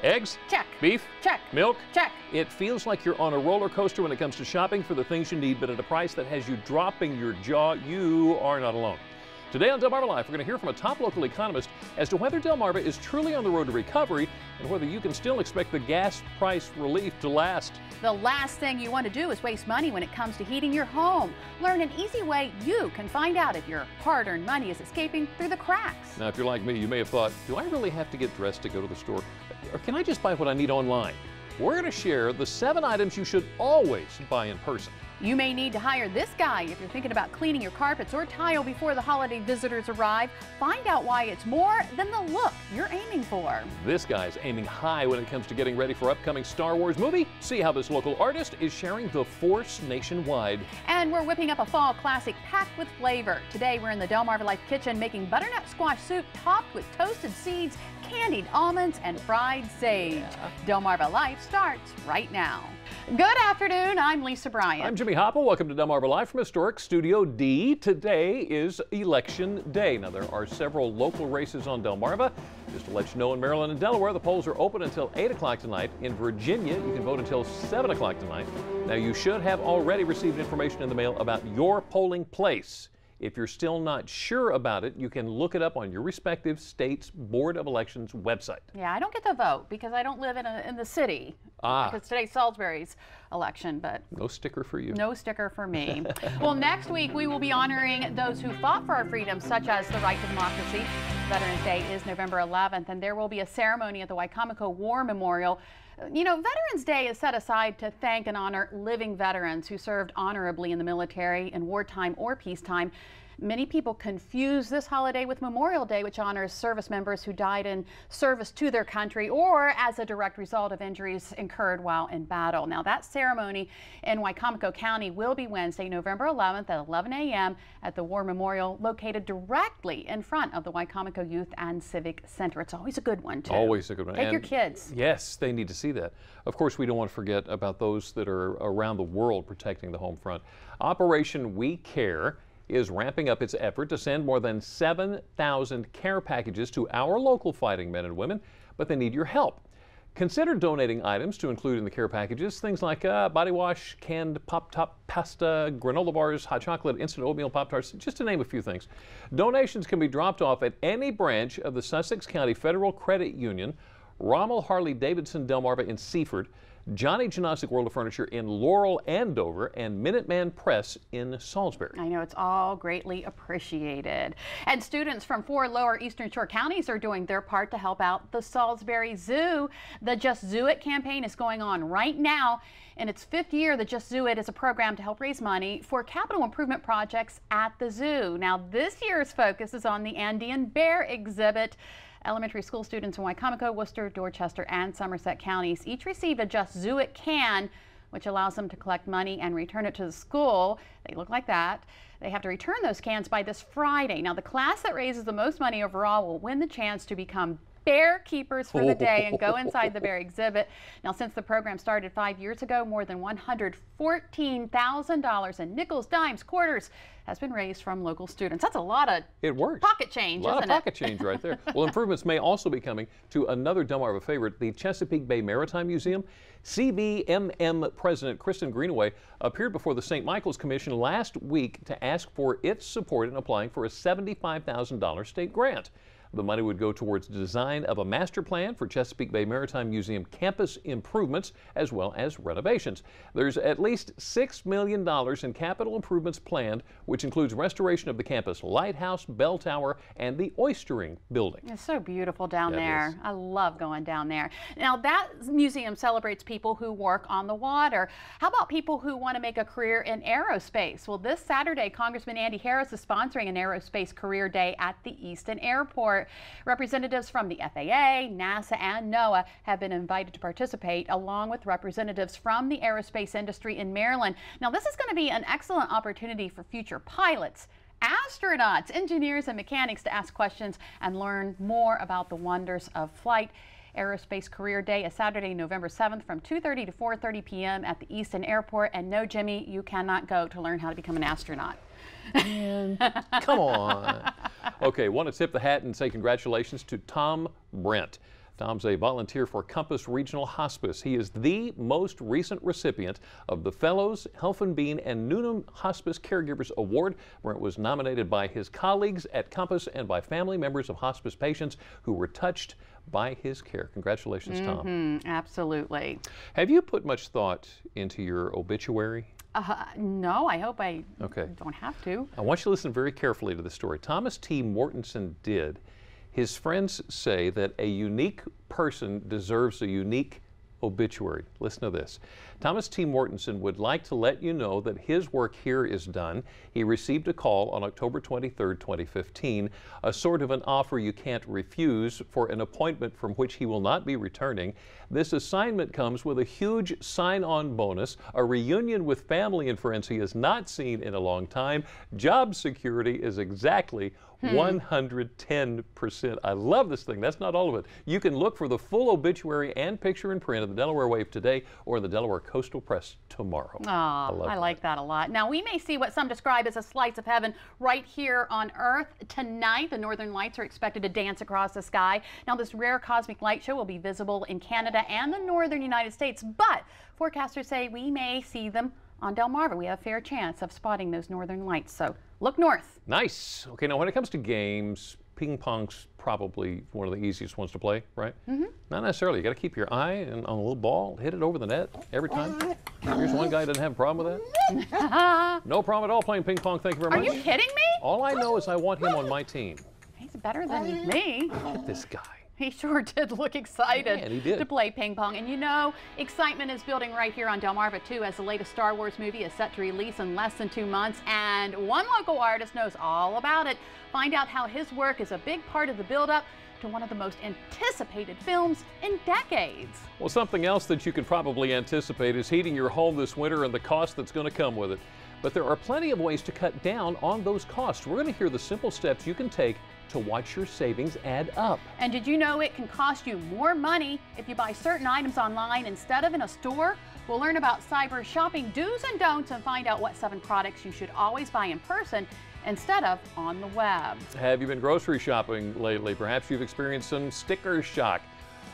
Eggs? Check. Beef? Check. Milk? Check. It feels like you're on a roller coaster when it comes to shopping for the things you need, but at a price that has you dropping your jaw. You are not alone. Today on Delmarva Life, we're going to hear from a top local economist as to whether Delmarva is truly on the road to recovery and whether you can still expect the gas price relief to last. The last thing you want to do is waste money when it comes to heating your home. Learn an easy way you can find out if your hard-earned money is escaping through the cracks. Now, if you're like me, you may have thought, do I really have to get dressed to go to the store? Or can I just buy what I need online? We're going to share the 7 items you should always buy in person. You may need to hire this guy if you're thinking about cleaning your carpets or tile before the holiday visitors arrive. Find out why it's more than the look you're aiming for. This guy's aiming high when it comes to getting ready for upcoming Star Wars movie. See how this local artist is sharing the Force nationwide. And we're whipping up a fall classic packed with flavor. Today we're in the Delmarva Life kitchen making butternut squash soup topped with toasted seeds, candied almonds, and fried sage. Delmarva Life starts right now. Good afternoon, I'm Lisa Bryant. I'm Jimmy Hopple. Welcome to Delmarva Live from Historic Studio D. Today is Election Day. Now, there are several local races on Delmarva. Just to let you know, in Maryland and Delaware, the polls are open until 8 o'clock tonight. In Virginia, you can vote until 7 o'clock tonight. Now, you should have already received information in the mail about your polling place. If you're still not sure about it, you can look it up on your respective state's Board of Elections website. Yeah, I don't get to vote because I don't live in the city. Because today's Salisbury's election, but no sticker for you. No sticker for me. Well, next week we will be honoring those who fought for our freedoms, such as the right to democracy. Veterans Day is November 11th, and there will be a ceremony at the Wicomico War Memorial. You know, Veterans Day is set aside to thank and honor living veterans who served honorably in the military in wartime or peacetime. Many people confuse this holiday with Memorial Day, which honors service members who died in service to their country or as a direct result of injuries incurred while in battle. Now, that ceremony in Wicomico County will be Wednesday, November 11th at 11 a.m. at the War Memorial located directly in front of the Wicomico Youth and Civic Center. It's always a good one, too. Always a good one. Take your kids. Yes, they need to see that. Of course, we don't want to forget about those that are around the world protecting the home front. Operation We Care is ramping up its effort to send more than 7,000 care packages to our local fighting men and women, but they need your help. Consider donating items to include in the care packages, things like body wash, canned pop-top pasta, granola bars, hot chocolate, instant oatmeal Pop-Tarts, just to name a few things. Donations can be dropped off at any branch of the Sussex County Federal Credit Union, Rommel Harley Davidson Delmarva in Seaford, Johnny Janosic World of Furniture in Laurel and Dover, and Minuteman Press in Salisbury. I know, it's all greatly appreciated. And students from 4 lower Eastern Shore counties are doing their part to help out the Salisbury Zoo. The Just Zoo It campaign is going on right now. In its 5th year, the Just Zoo It is a program to help raise money for capital improvement projects at the zoo. Now, this year's focus is on the Andean bear exhibit. Elementary school students in Wicomico, Worcester, Dorchester, and Somerset counties each received a Just Zoo It can, which allows them to collect money and return it to the school. They look like that. They have to return those cans by this Friday. Now, the class that raises the most money overall will win the chance to become bear keepers for the day and go inside the bear exhibit. Now, since the program started 5 years ago, more than $114,000 in nickels, dimes, quarters has been raised from local students. That's a lot of pocket change, isn't it? A lot of pocket change right there. Well, improvements may also be coming to another Delmarva favorite, the Chesapeake Bay Maritime Museum. CBMM President Kristen Greenaway appeared before the St. Michael's Commission last week to ask for its support in applying for a $75,000 state grant. The money would go towards the design of a master plan for Chesapeake Bay Maritime Museum campus improvements as well as renovations. There's at least $6 million in capital improvements planned, which includes restoration of the campus lighthouse, bell tower, and the oystering building. It's so beautiful down there. I love going down there. Now, that museum celebrates people who work on the water. How about people who want to make a career in aerospace? Well, this Saturday, Congressman Andy Harris is sponsoring an aerospace career day at the Easton Airport. Representatives from the FAA, NASA, and NOAA have been invited to participate, along with representatives from the aerospace industry in Maryland. Now, this is going to be an excellent opportunity for future pilots, astronauts, engineers, and mechanics to ask questions and learn more about the wonders of flight. Aerospace Career Day is Saturday, November 7th from 2:30 to 4:30 p.m. at the Easton Airport. And no, Jimmy, you cannot go to learn how to become an astronaut. Man, come on. Okay, want to tip the hat and say congratulations to Tom Brent. Tom's a volunteer for Compass Regional Hospice. He is the most recent recipient of the Fellows, Helfenbein, and Newnham Hospice Caregivers Award, where it was nominated by his colleagues at Compass and by family members of hospice patients who were touched by his care. Congratulations, Tom. Absolutely. Have you put much thought into your obituary? No, I hope I don't have to. I want you to listen very carefully to the story. Thomas T. Mortensen did. His friends say that a unique person deserves a unique obituary. Listen to this. Thomas T. Mortensen would like to let you know that his work here is done. He received a call on October 23, 2015, a sort of an offer you can't refuse for an appointment from which he will not be returning. This assignment comes with a huge sign-on bonus, a reunion with family and friends he has not seen in a long time. Job security is exactly 110%. I love this thing. That's not all of it. You can look for the full obituary and picture in print in the Delaware Wave today or in the Delaware Coastal Press tomorrow. I like that a lot. Now, we may see what some describe as a slice of heaven right here on Earth. Tonight, the northern lights are expected to dance across the sky. Now, this rare cosmic light show will be visible in Canada and the northern United States, but forecasters say we may see them on Delmarva. We have a fair chance of spotting those northern lights, so look north. Nice. Okay, now when it comes to games, ping pong's probably one of the easiest ones to play, right? Not necessarily. You got to keep your eye on a little ball, hit it over the net every time. Here's one guy who doesn't have a problem with that. No problem at all playing ping pong. Thank you very much. Are you kidding me? All I know is I want him on my team. He's better than me. Look at this guy. He sure did look excited to play ping pong. And you know, excitement is building right here on Delmarva, too, as the latest Star Wars movie is set to release in less than 2 months. And one local artist knows all about it. Find out how his work is a big part of the build-up to one of the most anticipated films in decades. Well, something else that you could probably anticipate is heating your home this winter and the cost that's going to come with it. But there are plenty of ways to cut down on those costs. We're going to hear the simple steps you can take to watch your savings add up. And did you know it can cost you more money if you buy certain items online instead of in a store? We'll learn about cyber shopping do's and don'ts and find out what 7 products you should always buy in person instead of on the web. Have you been grocery shopping lately? Perhaps you've experienced some sticker shock.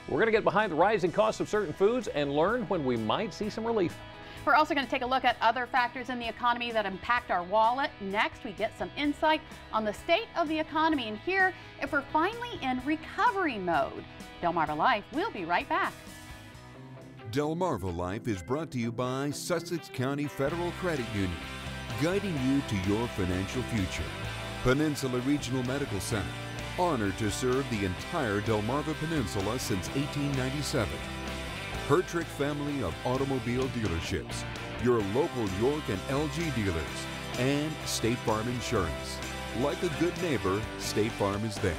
We're going to get behind the rising costs of certain foods and learn when we might see some relief. We're also going to take a look at other factors in the economy that impact our wallet. Next, we get some insight on the state of the economy and hear if we're finally in recovery mode. Delmarva Life, we'll be right back. Delmarva Life is brought to you by Sussex County Federal Credit Union, guiding you to your financial future. Peninsula Regional Medical Center, honored to serve the entire Delmarva Peninsula since 1897. Hertrick family of automobile dealerships, your local York and LG dealers, and State Farm Insurance. Like a good neighbor, State Farm is there.